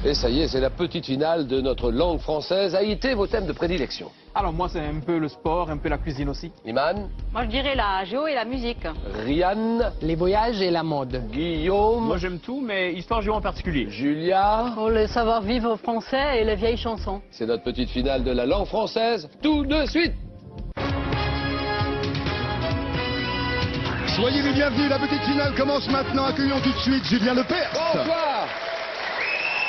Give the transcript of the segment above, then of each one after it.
Et ça y est, c'est la petite finale de notre langue française. Haïté, vos thèmes de prédilection? Alors moi, c'est un peu le sport, un peu la cuisine aussi. Iman? Moi, je dirais la géo et la musique. Rian? Les voyages et la mode. Guillaume? Moi, j'aime tout, mais histoire géo en particulier. Julia? Oh, le savoir-vivre français et les vieilles chansons. C'est notre petite finale de la langue française. Tout de suite! Soyez les bienvenus, la petite finale commence maintenant. Accueillons tout de suite Julien Lepers. Bonsoir!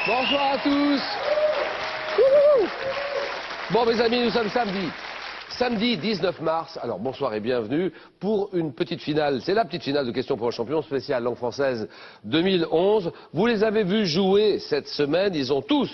Bonsoir à tous! Wouhou! Bon, mes amis, nous sommes samedi. Samedi 19 mars, alors bonsoir et bienvenue pour une petite finale. C'est la petite finale de questions pour un champion spécial langue française 2011. Vous les avez vus jouer cette semaine, ils sont tous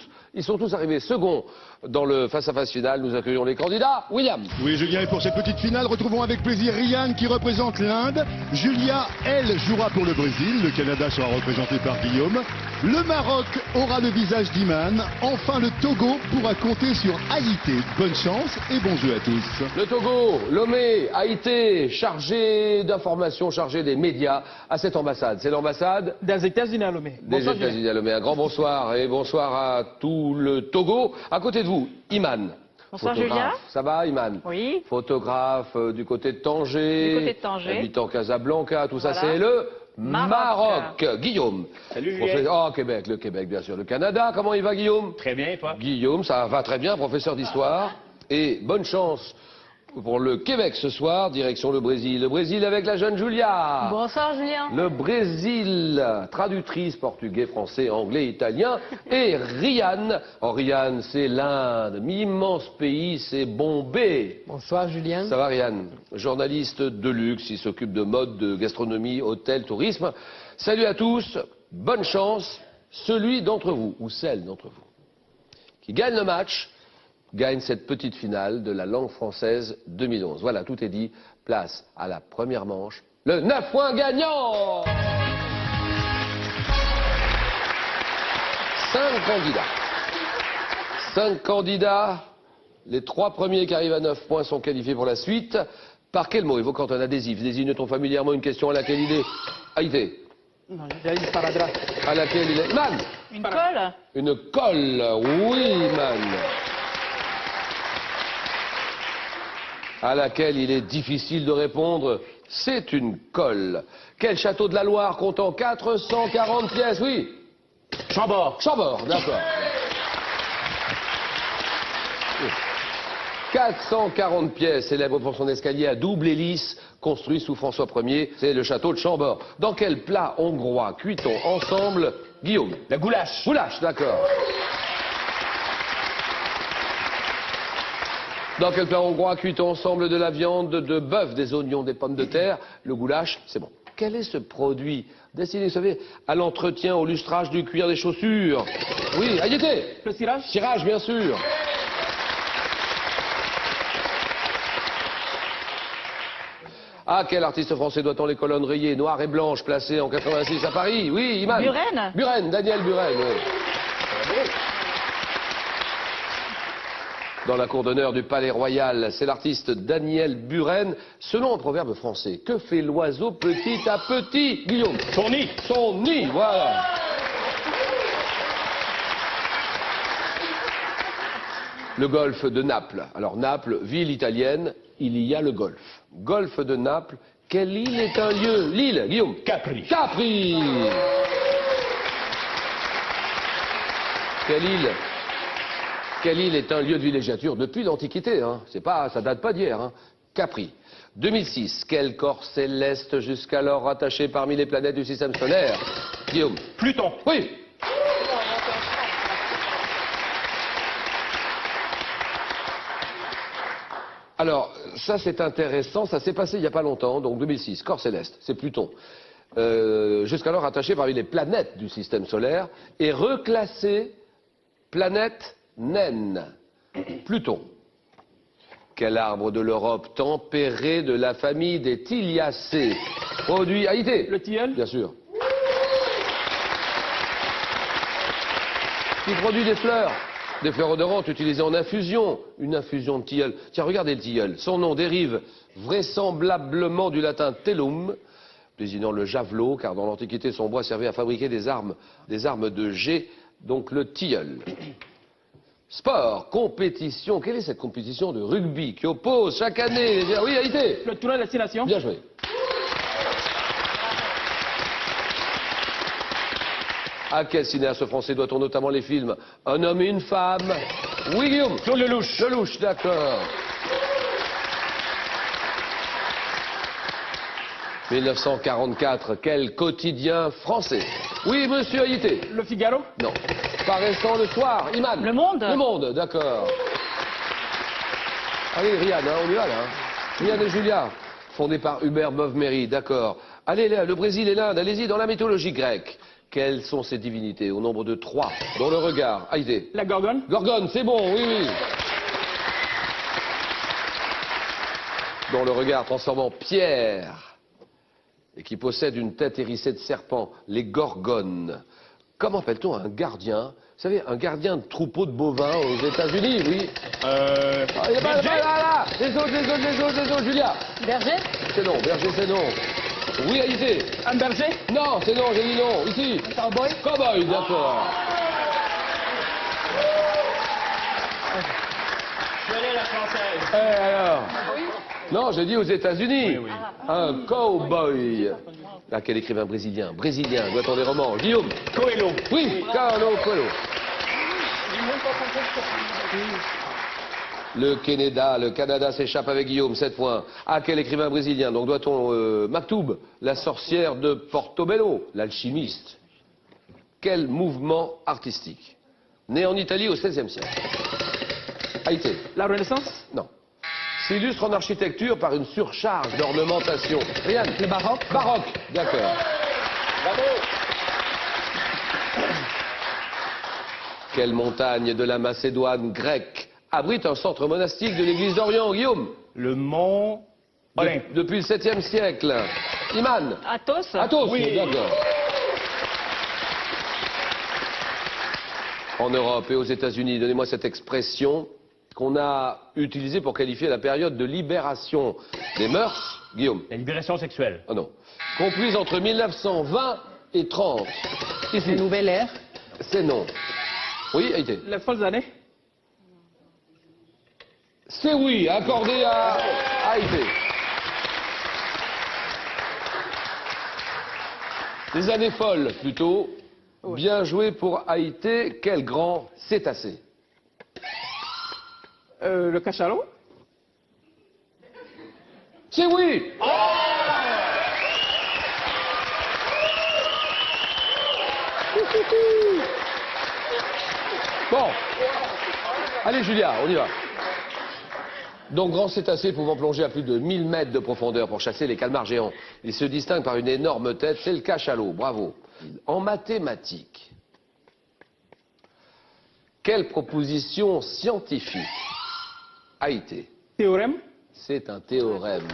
arrivés seconds dans le face-à-face final. Nous accueillons les candidats. William. Oui, Julien, et pour cette petite finale, retrouvons avec plaisir Rian qui représente l'Inde. Julia, elle, jouera pour le Brésil. Le Canada sera représenté par Guillaume. Le Maroc aura le visage d'Iman. Enfin, le Togo pourra compter sur Haïté. Bonne chance et bon jeu à tous. Le Togo, Lomé, Haïté, chargé d'informations, chargé des médias à cette ambassade. C'est l'ambassade Des États-Unis à Lomé. des Bonsoir, Julien. États-Unis à Lomé. Un grand bonsoir et bonsoir à tout le Togo. À côté de vous, Iman. Bonsoir, Photographe. Julia. Ça va, Iman? Oui. Photographe du côté de Tanger. Du côté de Tanger. Habitant Casablanca, tout ça, Voilà. c'est le Maroc. Guillaume. Salut, Julien. Oh, Québec, le Québec, bien sûr. Le Canada, comment il va, Guillaume? Très bien, et toi? Guillaume, ça va très bien, professeur d'histoire. Et bonne chance pour le Québec ce soir, direction le Brésil. Le Brésil avec la jeune Julia. Bonsoir, Julien. Le Brésil, traductrice portugais, français, anglais, italien. Et Rian. Oh, Rian, c'est l'Inde. Immense pays, c'est Bombay. Bonsoir Julien. Ça va, Rian? Journaliste de luxe, il s'occupe de mode, de gastronomie, hôtel, tourisme. Salut à tous, bonne chance. Celui d'entre vous, ou celle d'entre vous, qui gagne le match, gagne cette petite finale de la langue française 2011. Voilà, tout est dit. Place à la première manche. Le 9 points gagnant! 5 candidats. 5 candidats. Les 3 premiers qui arrivent à 9 points sont qualifiés pour la suite. Par quel mot évoquant un adhésif désigne-t-on familièrement une question à laquelle il est Haïté? Non, j'ai dit sparadrap. À laquelle il est Man. Une colle. Une colle. Oui, Man. À laquelle il est difficile de répondre, c'est une colle. Quel château de la Loire comptant 440 pièces? Oui. Chambord. Chambord, d'accord. 440 pièces, célèbre pour son escalier à double hélice, construit sous François Ier, c'est le château de Chambord. Dans quel plat hongrois cuit-on ensemble, Guillaume? La goulash. Goulash, d'accord. Dans quel plat hongrois cuit-on ensemble de la viande, de bœuf, des oignons, des pommes de terre? Le goulash, c'est bon. Quel est ce produit destiné, vous savez, à l'entretien, au lustrage du cuir des chaussures? Oui, Haïté. Le cirage. Cirage, bien sûr. À quel artiste français doit-on les colonnes rayées, noires et blanches, placées en 86 à Paris? Oui, Iman. Buren. Buren, Daniel Buren, oui. Dans la cour d'honneur du Palais Royal, c'est l'artiste Daniel Buren. Selon un proverbe français, que fait l'oiseau petit à petit? Guillaume. Son nid. Son nid, voilà. Le golfe de Naples. Alors Naples, ville italienne, il y a le golfe. Golfe de Naples, quelle île est un lieu? L'île, Guillaume. Capri. Capri. Quelle île est un lieu de villégiature depuis l'Antiquité, hein. C'est pas, ça date pas d'hier, hein. Capri. 2006, quel corps céleste jusqu'alors rattaché parmi les planètes du système solaire? Guillaume. Pluton. Oui. Alors, ça c'est intéressant, ça s'est passé il n'y a pas longtemps, donc 2006, corps céleste, c'est Pluton. Jusqu'alors attaché parmi les planètes du système solaire et reclassé planète naine. Pluton. Quel arbre de l'Europe tempéré de la famille des Thyliacées produit Haïté? Le tilleul. Bien sûr. Qui produit des fleurs odorantes utilisées en infusion. Une infusion de tilleul. Tiens, regardez le tilleul. Son nom dérive vraisemblablement du latin tellum, désignant le javelot, car dans l'Antiquité, son bois servait à fabriquer des armes de jet Donc le tilleul. Sport, compétition. Quelle est cette compétition de rugby qui oppose chaque année les... Oui, Haïté. Le tournoi destination. Bien joué. À quel cinéaste français doit-on notamment les films Un homme et une femme? Oui, Guillaume. Claude Lelouch. Lelouch, d'accord. 1944, quel quotidien français? Oui, monsieur Haïté. Le Figaro. Non. Paraissant le soir, Iman. Le Monde. Le Monde, d'accord. Allez, Ryan, hein, on y va là. Ryan et Julia, fondé par Hubert Beuve-Méry, d'accord. Allez, là, le Brésil et l'Inde, allez-y, dans la mythologie grecque. Quelles sont ces divinités au nombre de 3 dans le regard? Haïté. La Gorgone. Gorgone, c'est bon, oui, oui. Dans le regard transformant pierre et qui possède une tête hérissée de serpent, les gorgones. Comment appelle-t-on un gardien? Vous savez, un gardien de troupeau de bovins aux États-Unis, oui. Il y a pas là. Les autres, Julia. Berger. C'est non, berger, c'est non. Oui, Haïté. Un berger. Non, c'est non, j'ai dit non. Ici. Cowboy. Cowboy, d'accord. Quelle est la française? Alors non, j'ai dit aux États-Unis. Oui. Un cowboy. À quel écrivain brésilien? Brésilien, doit-on des romans? Guillaume. Coelho. Oui, Carlo Coelho. Le Canada s'échappe avec Guillaume, 7 points. À quel écrivain brésilien? Donc doit-on Maktoub, la sorcière de Portobello, l'alchimiste. Quel mouvement artistique? Né en Italie au XVIe siècle. Haïti. La Renaissance. Non. S'illustre en architecture par une surcharge d'ornementation. Rien. Le baroque. Baroque, d'accord. Bravo. Quelle montagne de la Macédoine grecque abrite un centre monastique de l'église d'Orient, Guillaume? Le mont Olympe. Depuis le 7e siècle. Iman. Athos. Athos, Oui. d'accord. En Europe et aux États-Unis, donnez-moi cette expression qu'on a utilisée pour qualifier la période de libération des mœurs, Guillaume. La libération sexuelle. Oh non. Comprise entre 1920 et 30. Ici. Nouvelle ère. C'est non. Oui, Haïti. Les folles années. C'est oui, accordé à Haïti. Des années folles, plutôt. Bien joué pour Haïti. Quel grand cétacé? Le cachalot. C'est oui. Bon. Allez, Julia, on y va. Donc, grand cétacé pouvant plonger à plus de 1000 mètres de profondeur pour chasser les calmars géants. Il se distingue par une énorme tête, c'est le cachalot, bravo. En mathématiques, quelle proposition scientifique a été? Théorème. C'est un théorème.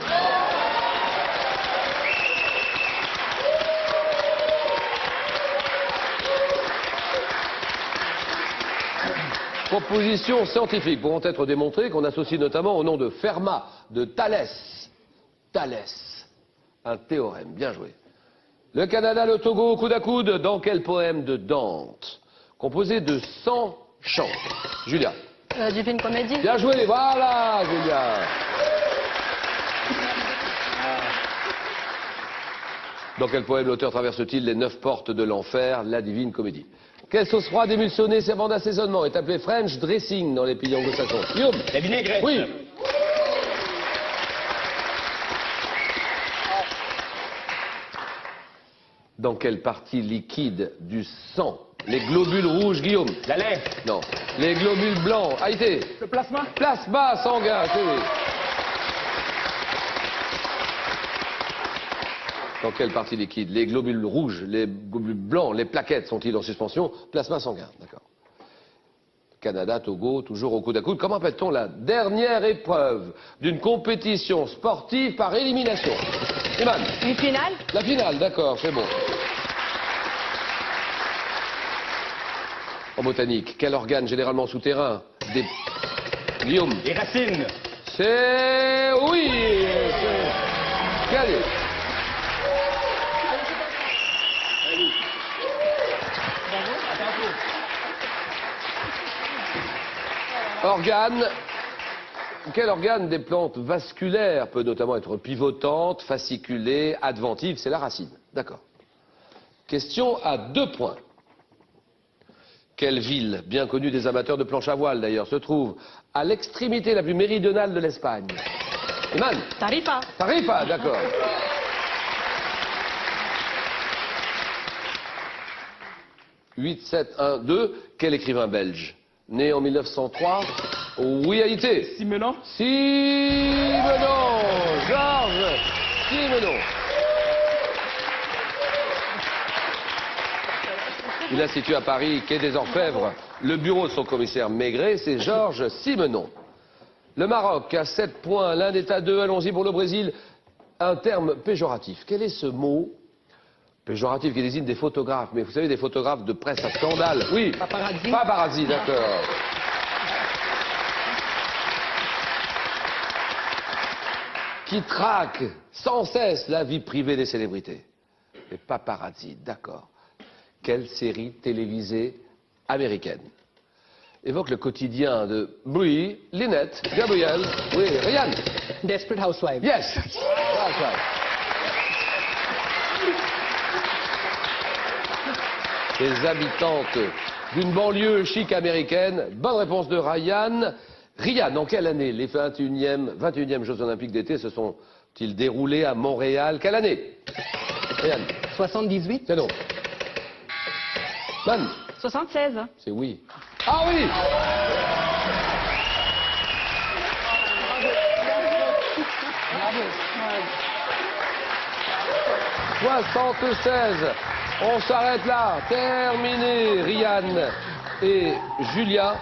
Propositions scientifiques pourront être démontrées qu'on associe notamment au nom de Fermat, de Thalès. Thalès. Un théorème, bien joué. Le Canada, le Togo, au coude à coude, dans quel poème de Dante? Composé de 100 chants. Julia. Divine Comédie. Bien joué, voilà, Julia. Dans quel poème l'auteur traverse-t-il les 9 portes de l'enfer, la Divine Comédie? Quelle sauce froide émulsionnée servant d'assaisonnement est appelée French dressing dans les pays anglo-saxons? Guillaume. La vinaigrette. Oui. Dans quelle partie liquide du sang les globules rouges, Guillaume? La lait. Non. Les globules blancs, Haïté. Le plasma. Plasma sanguin, c'est oui. Dans quelle partie liquide les globules rouges, les globules blancs, les plaquettes sont-ils en suspension? Plasma sanguin, d'accord. Canada, Togo, toujours au coude à coude. Comment appelle-t-on la dernière épreuve d'une compétition sportive par élimination? Iman. Une finale. La finale, d'accord, c'est bon. En botanique, quel organe généralement souterrain? Des... Guillaume. Les racines. C'est... Oui. Allez. Organe. Quel organe des plantes vasculaires peut notamment être pivotante, fasciculée, adventive? C'est la racine. D'accord. Question à 2 points. Quelle ville, bien connue des amateurs de planche à voile d'ailleurs, se trouve à l'extrémité la plus méridionale de l'Espagne? Iman. Tarifa. Tarifa, d'accord. 8, 7, 1, 2. Quel écrivain belge? Né en 1903? Oui, Haïti. Simenon. Simenon. Georges Simenon. Il a situé à Paris, quai des Orfèvres, le bureau de son commissaire Maigret, c'est Georges Simenon. Le Maroc a 7 points, l'Inde est à 2, allons-y pour le Brésil. Un terme péjoratif. Quel est ce mot péjoratif qui désigne des photographes? Mais vous savez, des photographes de presse à scandale. Oui. Paparazzi. Paparazzi, d'accord. Qui traquent sans cesse la vie privée des célébrités. Les paparazzi, d'accord. Quelle série télévisée américaine évoque le quotidien de Brie, Lynette, Gabriel, oui, Ryan. Desperate Housewives. Yes. That's right. Les habitantes d'une banlieue chic américaine. Bonne réponse de Ryan. Ryan, en quelle année les 21e Jeux Olympiques d'été se sont-ils déroulés à Montréal? Quelle année? Ryan. 78. C'est non. Man. 76. C'est oui. Ah oui! « 76. On s'arrête là. Terminé. Ryan et Julia,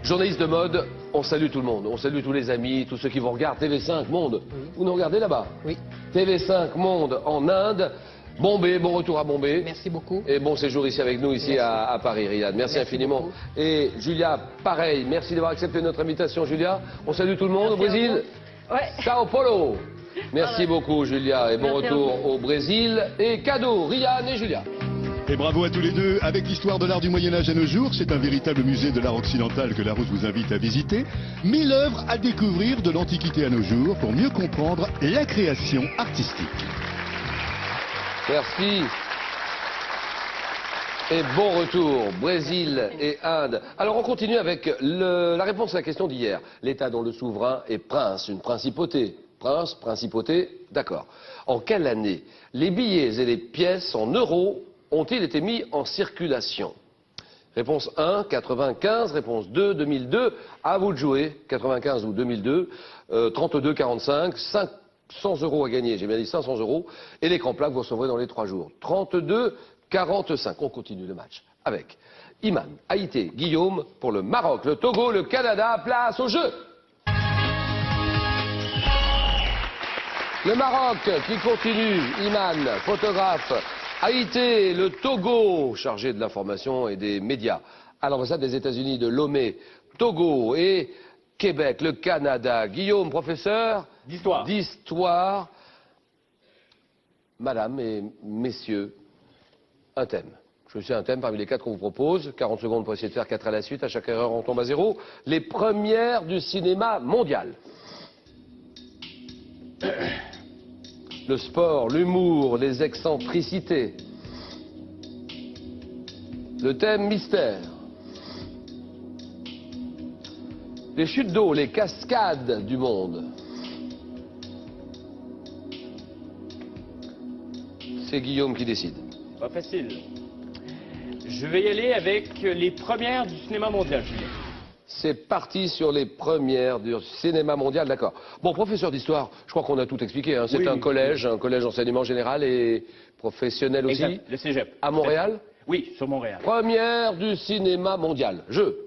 journalistes de mode, on salue tout le monde. On salue tous les amis, tous ceux qui vous regardent. TV5 Monde. Vous nous regardez là-bas? Oui. TV5 Monde en Inde. Bombay, bon retour à Bombay. Merci beaucoup. Et bon séjour ici avec nous, ici à Paris, Riyad. Merci infiniment. Beaucoup. Et Julia, pareil, merci d'avoir accepté notre invitation, Julia. On salue tout le monde au Brésil. Ouais. Sao Paulo. Merci beaucoup, Julia. Et bon Merci à retour au Brésil. Et cadeau, Ryan et Julia. Et bravo à tous les deux. Avec l'histoire de l'art du Moyen-Âge à nos jours, c'est un véritable musée de l'art occidental que Larousse vous invite à visiter. 1000 œuvres à découvrir de l'Antiquité à nos jours pour mieux comprendre la création artistique. Merci. Et bon retour, Brésil et Inde. Alors on continue avec la réponse à la question d'hier. L'État dont le souverain est prince, une principauté. Prince, principauté, d'accord. En quelle année les billets et les pièces en euros ont-ils été mis en circulation? Réponse 1, 95. Réponse 2, 2002. À vous de jouer, 95 ou 2002. 32, 45. 500 euros à gagner, j'ai bien dit 500 euros. Et l'écran plat que vous recevrez dans les 3 jours. 32, 45. On continue le match avec Iman, Haïti, Guillaume pour le Maroc, le Togo, le Canada. Place au jeu. Le Maroc qui continue. Iman, photographe. Haïti, le Togo, chargé de l'information et des médias. À l'ambassade des États-Unis de Lomé, Togo et Québec, le Canada. Guillaume, professeur D'histoire. d'histoire. Madame et messieurs, un thème. Choisissez un thème parmi les 4 qu'on vous propose. 40 secondes pour essayer de faire 4 à la suite. À chaque erreur, on tombe à 0. Les premières du cinéma mondial. Le sport, l'humour, les excentricités. Le thème mystère. Les chutes d'eau, les cascades du monde. C'est Guillaume qui décide. Pas facile. Je vais y aller avec les premières du cinéma mondial, Julien. C'est parti sur les premières du cinéma mondial, d'accord. Bon, professeur d'histoire, je crois qu'on a tout expliqué. Hein. C'est Oui, un collège d'enseignement général et professionnel aussi. Exact, le cégep. À Montréal? Oui, sur Montréal. Première du cinéma mondial. Jeu.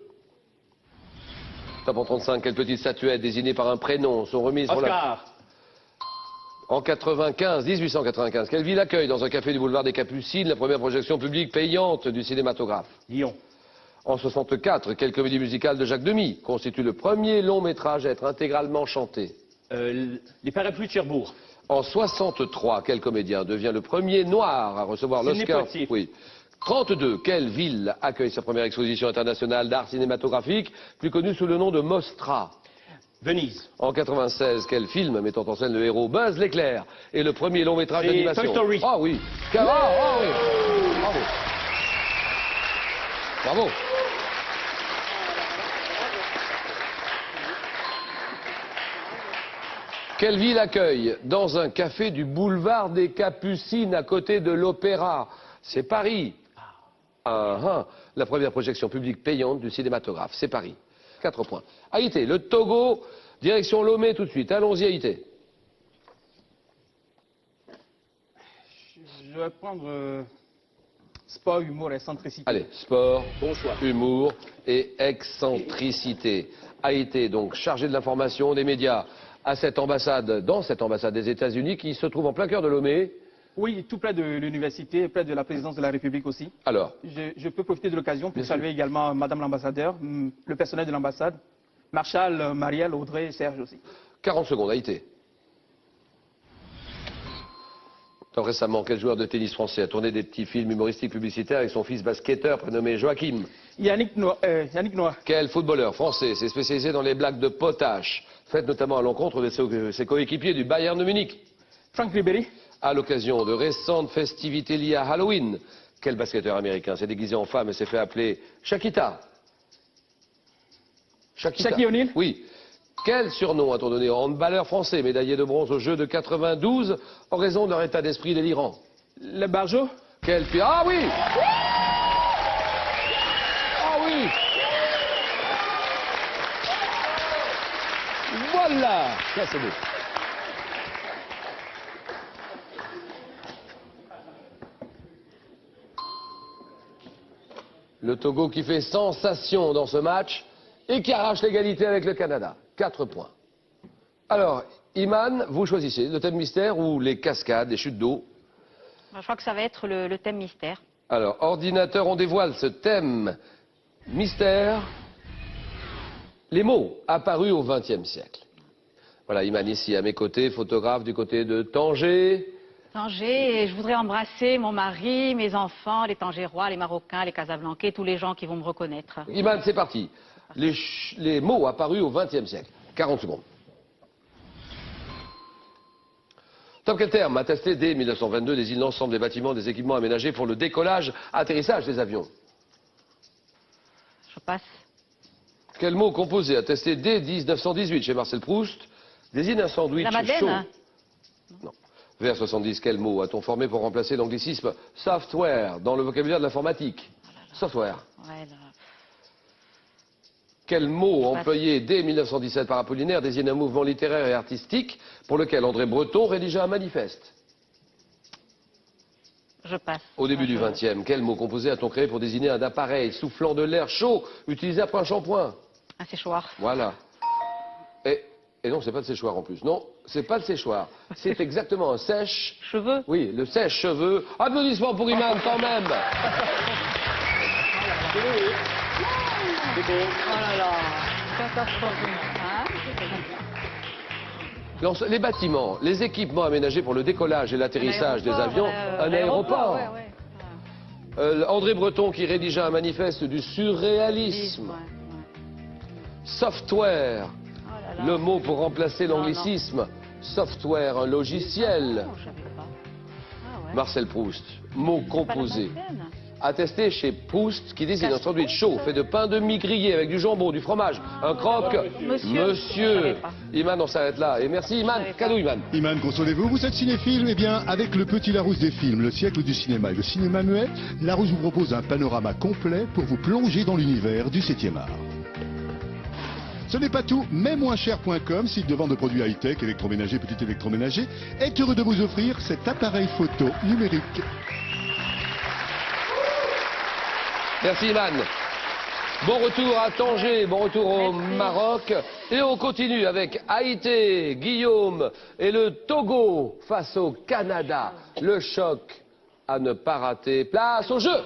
Top en 35, quelles petites statuettes désignées par un prénom sont remises pour la... Oscar. En 1895, quelle ville accueille dans un café du boulevard des Capucines la première projection publique payante du cinématographe? Lyon. En 64, quelle comédie musicale de Jacques Demy constitue le premier long métrage à être intégralement chanté? Les parapluies de Cherbourg. En 63, quel comédien devient le premier noir à recevoir Sidney l'Oscar? Poitier. Oui. 32. Quelle ville accueille sa première exposition internationale d'art cinématographique, plus connue sous le nom de Mostra? Venise. En 96, quel film mettant en scène le héros Buzz l'éclair est le premier long métrage C'est d'animation? Toy Story. Ah oui. Ah oui. Bravo. Bravo. Quelle ville accueille dans un café du boulevard des Capucines à côté de l'Opéra? C'est Paris. La première projection publique payante du cinématographe, c'est Paris. 4 points. Haïti, le Togo, direction Lomé tout de suite. Allons-y Haïti. Je vais prendre sport, humour et excentricité. Allez, sport, Bon choix. humour et excentricité. Haïti, donc chargé de l'information des médias à cette ambassade, dans cette ambassade des États-Unis qui se trouve en plein cœur de Lomé. Oui, tout près de l'université, près de la présidence de la République aussi. Alors, Je peux profiter de l'occasion pour Bien sûr. saluer également Madame l'ambassadeur, le personnel de l'ambassade, Marshall, Marielle, Audrey et Serge aussi. 40 secondes, Haïti. Récemment, quel joueur de tennis français a tourné des petits films humoristiques publicitaires avec son fils basketteur prénommé Joachim? Yannick Noah, Quel footballeur français s'est spécialisé dans les blagues de potache, faites notamment à l'encontre de ses coéquipiers du Bayern de Munich? Franck Ribéry, À l'occasion de récentes festivités liées à Halloween, quel basketteur américain s'est déguisé en femme et s'est fait appeler Shakita? Shaquille O'Neal. Oui. Quel surnom a-t-on donné aux handballeurs français médaillés de bronze aux Jeux de 92 en raison de leur état d'esprit délirant? Le Barjo, Ah oui! Ah oui! Voilà! Ça c'est beau. Le Togo qui fait sensation dans ce match et qui arrache l'égalité avec le Canada. 4 points. Alors, Iman, vous choisissez le thème mystère ou les cascades, les chutes d'eau? Je crois que ça va être le thème mystère. Alors, ordinateur, on dévoile ce thème mystère. Les mots apparus au XXe siècle. Voilà, Iman ici à mes côtés, photographe du côté de Tanger. Tanger, et je voudrais embrasser mon mari, mes enfants, les Tangérois, les Marocains, les Casablancais, tous les gens qui vont me reconnaître. Iman, c'est parti. Les mots apparus au XXe siècle. 40 secondes. Top quel terme attesté dès 1922 désigne l'ensemble des bâtiments, des équipements aménagés pour le décollage, atterrissage des avions? Je passe. Quel mot composé attesté dès 1918 chez Marcel Proust désigne un sandwich La Madeleine, chaud? hein. Non. Vers 70, quel mot a-t-on formé pour remplacer l'anglicisme software dans le vocabulaire de l'informatique? Software. Ouais, là. Quel mot Je passe. employé dès 1917 par Apollinaire désigne un mouvement littéraire et artistique pour lequel André Breton rédigea un manifeste? Je passe. Au début Ouais, du je- XXe, quel mot composé a-t-on créé pour désigner un appareil soufflant de l'air chaud utilisé après un shampoing? Un séchoir. Voilà. Et non, c'est pas le séchoir en plus. Non, c'est pas le séchoir. C'est exactement un sèche. Cheveux. Oui, le sèche-cheveux. Applaudissements pour Iman quand même. C'est beau. Oh là là. Catastrophe. Hein? Les bâtiments, les équipements aménagés pour le décollage et l'atterrissage des avions, un aéroport. Ouais, ouais. André Breton qui rédigea un manifeste du surréalisme. Ouais, ouais. Software, Oh là là. le mot pour remplacer Non, l'anglicisme. Software, un logiciel. Non, je savais pas. Ah ouais. Marcel Proust, mot C'est pas la composé. Madeleine. Attesté chez Proust qui désigne un sandwich chaud fait de pain de mie grillé avec du jambon, du fromage, un croque. Monsieur. Je savais pas. Iman, on s'arrête là. Et merci Iman. savais pas. Cadeau Iman. Iman, consolez-vous, vous êtes cinéphile? Eh bien, avec le petit Larousse des films, le siècle du cinéma et le cinéma muet, Larousse vous propose un panorama complet pour vous plonger dans l'univers du 7e art. Ce n'est pas tout, mais moincher.com, site de vente de produits high-tech, électroménager, petit électroménager, est heureux de vous offrir cet appareil photo numérique. Merci Iman. Bon retour à Tanger, bon retour au Merci. Maroc. Et on continue avec Haïti, Guillaume et le Togo face au Canada. Le choc à ne pas rater. Place au jeu.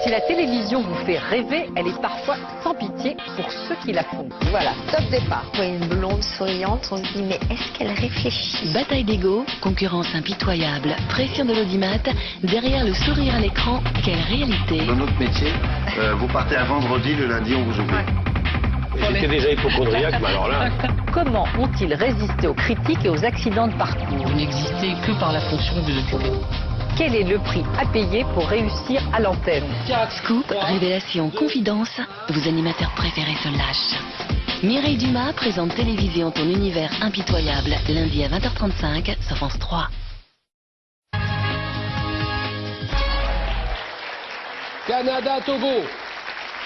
Si la télévision vous fait rêver, elle est parfois sans pitié pour ceux qui la font. Voilà, top départ. On voit une blonde souriante, on se dit mais est-ce qu'elle réfléchit? Bataille d'ego, concurrence impitoyable, pression de l'audimat, derrière le sourire à l'écran, quelle réalité. Dans notre métier, vous partez un vendredi, le lundi on vous oublie. J'étais déjà hypochondriaque, mais alors là... Comment ont-ils résisté aux critiques et aux accidents de parcours? Vous n'existez que par la fonction que vous occupez. Quel est le prix à payer pour réussir à l'antenne? Scoop, révélation, confidence, vos animateurs préférés se lâchent. Mireille Dumas présente Télévision ton univers impitoyable, lundi à 20h35 sur France 3. Canada-Togo,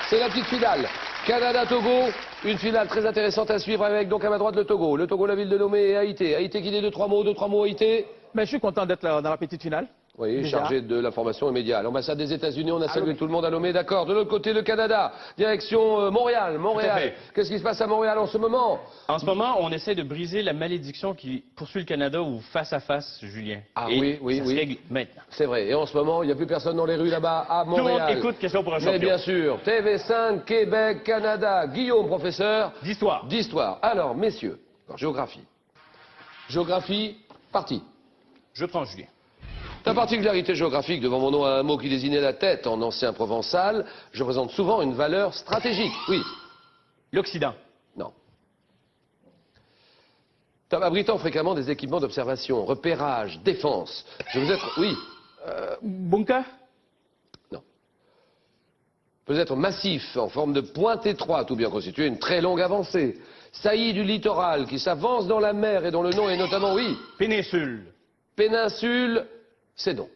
c'est la petite finale. Canada-Togo, une finale très intéressante à suivre avec donc à ma droite le Togo. Le Togo, la ville de Lomé et Haïté. Haïté qui dit deux, trois mots Haïté. Mais je suis content d'être dans la petite finale. Oui, Déjà. chargé de l'information immédiate. L'ambassade des États-Unis, on a salué tout le monde à Lomé, d'accord. De l'autre côté, le Canada, direction Montréal. Qu'est-ce qui se passe à Montréal en ce moment? En ce moment, on essaie de briser la malédiction qui poursuit le Canada au face-à-face, Julien. Ah Et oui. ça se règle maintenant. C'est vrai. Et en ce moment, il n'y a plus personne dans les rues là-bas à Montréal. Tout le monde écoute Question pour un champion. Mais bien sûr, TV5, Québec, Canada. Guillaume, professeur. D'histoire. D'histoire. Alors, messieurs, géographie. Géographie, parti. Je prends Julien. La particularité géographique devant mon nom a un mot qui désignait la tête en ancien provençal. Je présente souvent une valeur stratégique. Oui. L'Occident. Non. Abritant fréquemment des équipements d'observation, repérage, défense. Je veux être... Oui. Bunker? Non. Peut être massif, en forme de pointe étroite ou bien constitué une très longue avancée. Saillie du littoral qui s'avance dans la mer et dont le nom est notamment... Oui. Péninsule. Péninsule... C'est non.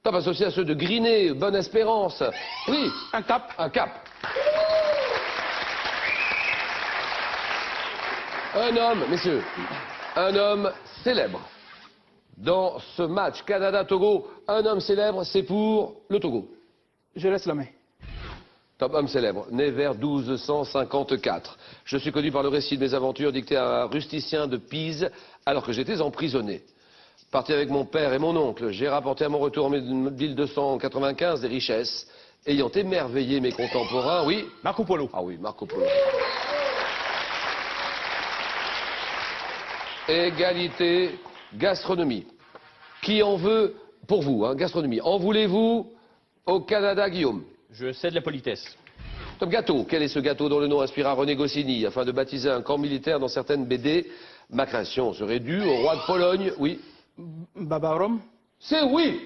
Top associé à ceux de Griné, Bonne-Espérance. Oui. Un cap? Un cap. Un homme, messieurs, un homme célèbre. Dans ce match Canada-Togo, un homme célèbre, c'est pour le Togo. Je laisse la main. Top homme célèbre, né vers 1254. Je suis connu par le récit de mes aventures dictées à un rusticien de Pise alors que j'étais emprisonné. Parti avec mon père et mon oncle, j'ai rapporté à mon retour en 1295 des richesses, ayant émerveillé mes contemporains, oui. Marco Polo. Ah oui, Marco Polo. Égalité, gastronomie. Qui en veut, pour vous, hein, gastronomie, en voulez-vous au Canada, Guillaume? Je cède la politesse. Top gâteau. Quel est ce gâteau dont le nom inspira René Goscinny afin de baptiser un camp militaire dans certaines BD? Ma création serait due au roi de Pologne, oui. Baba Rome? C'est oui.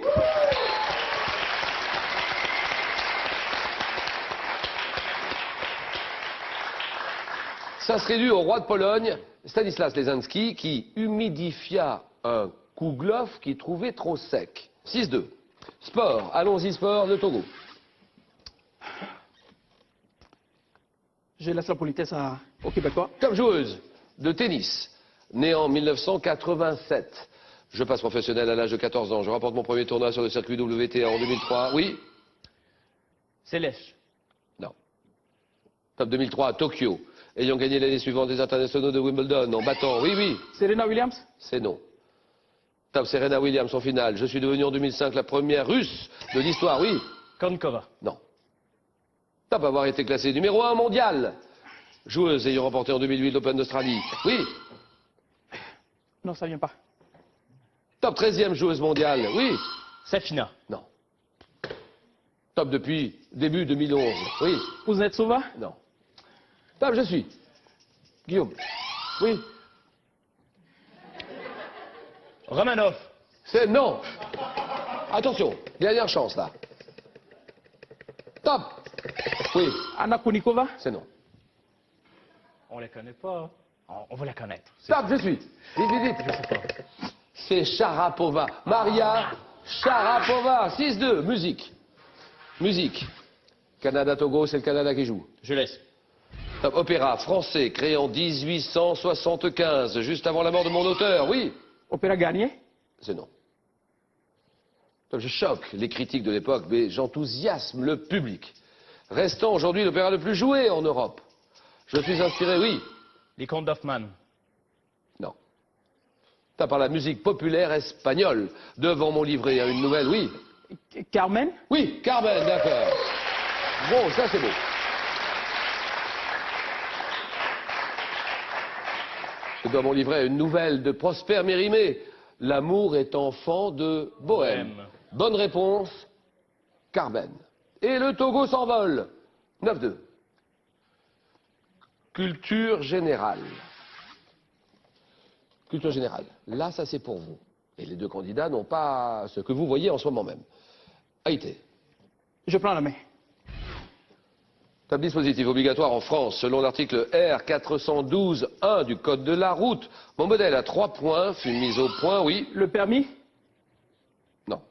Ça serait dû au roi de Pologne, Stanislas Leżanski, qui humidifia un kouglof qu'il trouvait trop sec. 6-2. Sport. Allons-y, sport de Togo. Je laisse la politesse aux Québécois. Top joueuse de tennis, née en 1987. Je passe professionnel à l'âge de 14 ans. Je remporte mon premier tournoi sur le circuit WTA en 2003. Oui. Célèche. Non. Top 2003 à Tokyo. Ayant gagné l'année suivante des internationaux de Wimbledon en battant. Oui, oui. Serena Williams? C'est non. Top Serena Williams en finale. Je suis devenu en 2005 la première russe de l'histoire. Oui. Konkova. Non. Top avoir été classée numéro 1 mondial. Joueuse ayant remporté en 2008 l'Open d'Australie. Oui. Non, ça vient pas. Top 13e joueuse mondiale. Oui. Safina. Non. Top depuis début 2011. Oui. Kuznetsova? Non. Top, je suis. Guillaume. Oui. Romanov. C'est non. Attention, dernière chance là. Top. Oui. Anna Kournikova? C'est non. On la connaît pas. On va la connaître. Top, je suis. Vite, vite, vite. Je sais pas. C'est Sharapova. Maria Sharapova. 6-2. Musique. Musique. Canada-Togo, c'est le Canada qui joue. Je laisse. Top opéra français créé en 1875, juste avant la mort de mon auteur. Oui. Opéra Garnier? C'est non. Top, je choque les critiques de l'époque, mais j'enthousiasme le public. Restant aujourd'hui l'opéra le plus joué en Europe. Je suis inspiré, oui. Les Contes d'Hoffmann. Non. Top par la musique populaire espagnole. Devant mon livret à une nouvelle, oui. Carmen. Oui, Carmen, d'accord. Bon, ça c'est beau. Je dois mon livret à une nouvelle de Prosper Mérimée. L'amour est enfant de Bohème. Bonne réponse, Carmen. Et le Togo s'envole. 9-2. Culture générale. Culture générale. Là, ça c'est pour vous. Et les deux candidats n'ont pas ce que vous voyez en ce moment même. Haïté. Je prends la main. Top dispositif obligatoire en France, selon l'article R412.1 du Code de la route. Mon modèle à 3 points fut mis au point, oui. Le permis? Non.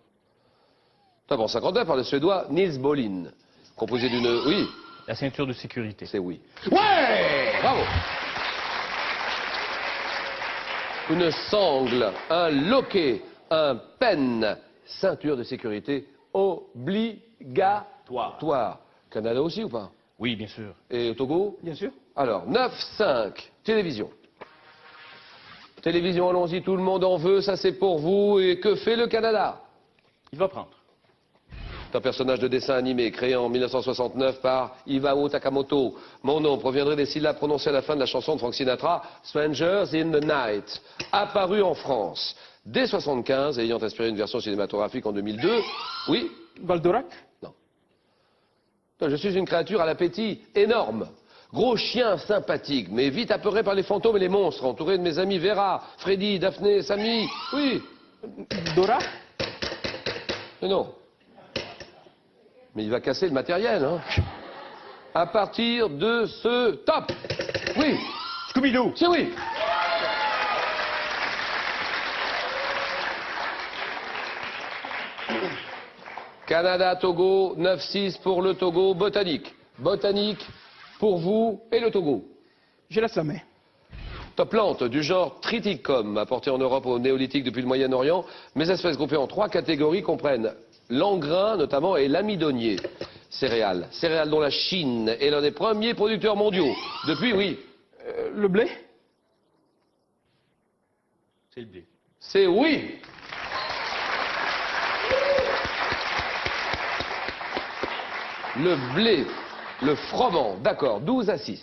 Top en 59 par le Suédois Nils Bohlin. Composé d'une... Oui. La ceinture de sécurité. C'est oui. Ouais! Bravo! Une sangle, un loquet, un penne, ceinture de sécurité obligatoire. Canada aussi ou pas? Oui, bien sûr. Et au Togo? Bien sûr. Alors, 9-5, télévision. Télévision, allons-y, tout le monde en veut, ça c'est pour vous. Et que fait le Canada? Il va prendre. C'est un personnage de dessin animé créé en 1969 par Iwao Takamoto. Mon nom proviendrait des syllabes prononcées à la fin de la chanson de Frank Sinatra, Strangers in the Night, apparu en France dès 1975 et ayant inspiré une version cinématographique en 2002. Oui? Goldorak? Non. Je suis une créature à l'appétit énorme. Gros chien sympathique, mais vite apeuré par les fantômes et les monstres, entouré de mes amis Vera, Freddy, Daphné, Samy. Oui. Dora? Mais non. Mais il va casser le matériel, hein. À partir de ce top. Oui. Scooby-Doo. C'est oui. Canada-Togo, 9-6 pour le Togo. Botanique. Botanique pour vous et le Togo. Je laisse la main. Top plante du genre Triticum, apportée en Europe au néolithique depuis le Moyen-Orient. Mes espèces groupées en 3 catégories comprennent l'engrain notamment et l'amidonnier. Céréales. Céréales dont la Chine est l'un des premiers producteurs mondiaux. Depuis, oui. Le blé? C'est le blé. C'est oui. Le blé, le froment, d'accord, 12-6.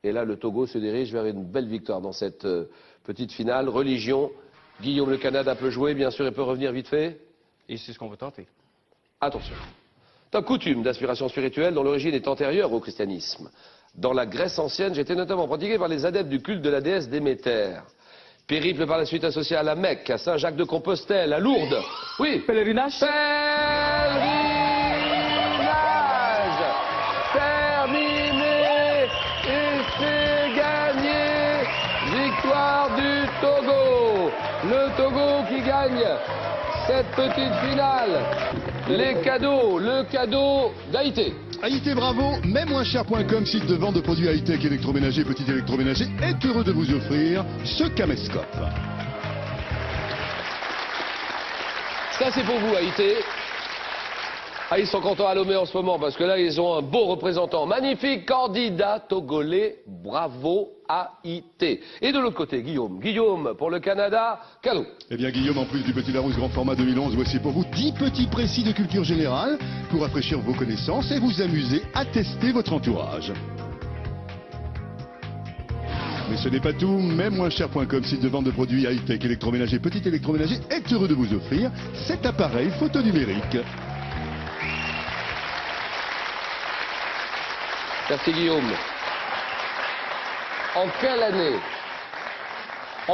Et là, le Togo se dirige vers une belle victoire dans cette petite finale. Religion, Guillaume le Canada peut jouer, bien sûr, il peut revenir vite fait. Et c'est ce qu'on veut tenter. Attention. Top coutume d'aspiration spirituelle dont l'origine est antérieure au christianisme. Dans la Grèce ancienne, j'étais notamment pratiqué par les adeptes du culte de la déesse Déméter. Périple par la suite associé à la Mecque, à Saint-Jacques-de-Compostelle, à Lourdes. Oui. Pèlerinage? Pèlerinage. Terminé. Et c'est gagné. Victoire du Togo. Le Togo qui gagne cette petite finale. Les cadeaux, le cadeau d'Haïté. Haïté Bravo, même-moins-cher.com, site de vente de produits high-tech électroménager, petit électroménager, est heureux de vous offrir ce caméscope. Ça c'est pour vous Haïté. Ah, ils sont contents à Lomé en ce moment parce que là ils ont un beau représentant. Magnifique candidat togolais, bravo Haïté. Et de l'autre côté, Guillaume. Guillaume pour le Canada, cadeau. Eh bien Guillaume, en plus du Petit Larousse grand format 2011, voici pour vous 10 petits précis de culture générale pour rafraîchir vos connaissances et vous amuser à tester votre entourage. Mais ce n'est pas tout, même-moins-cher.com, site de vente de produits high-tech électroménager, petit électroménager, est heureux de vous offrir cet appareil photo numérique. Merci Guillaume. En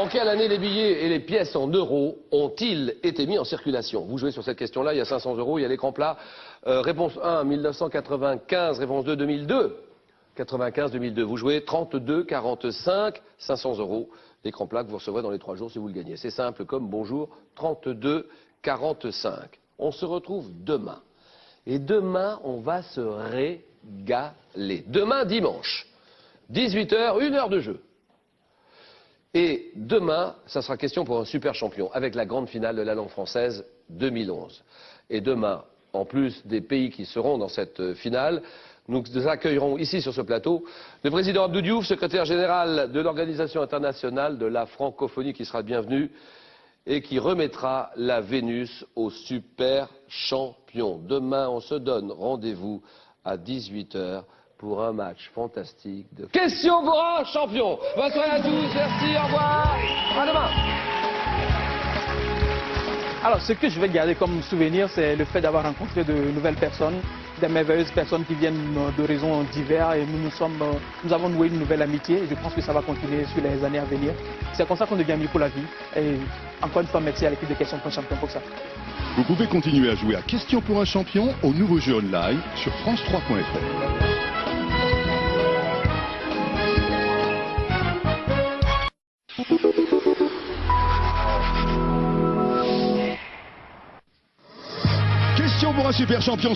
quelle année les billets et les pièces en euros ont-ils été mis en circulation? Vous jouez sur cette question-là, il y a 500 euros, il y a l'écran plat. Réponse 1, 1995, réponse 2, 2002. 95-2002, vous jouez 32-45, 500 euros. L'écran plat que vous recevrez dans les 3 jours si vous le gagnez. C'est simple comme bonjour, 32-45. On se retrouve demain. Et demain, on va se régaler. Demain, dimanche, 18h, 1 heure de jeu. Et demain, ça sera question pour un super champion, avec la grande finale de la langue française 2011. Et demain, en plus des pays qui seront dans cette finale, nous accueillerons ici sur ce plateau le président Abdou Diouf, secrétaire général de l'Organisation internationale de la francophonie qui sera bienvenu. et qui remettra la Vénus au super champion. Demain, on se donne rendez-vous à 18 h pour un match fantastique de questions pour un champion. Bonne soirée à tous, merci, au revoir, à demain. Alors, ce que je vais garder comme souvenir, c'est le fait d'avoir rencontré de nouvelles personnes, des merveilleuses personnes qui viennent d'horizons divers et nous avons noué une nouvelle amitié et je pense que ça va continuer sur les années à venir. C'est comme ça qu'on devient amis pour la vie et encore une fois, merci à l'équipe de Questions pour un champion pour ça. Vous pouvez continuer à jouer à Questions pour un champion au nouveau jeu online sur France3.fr. Question pour un super champion.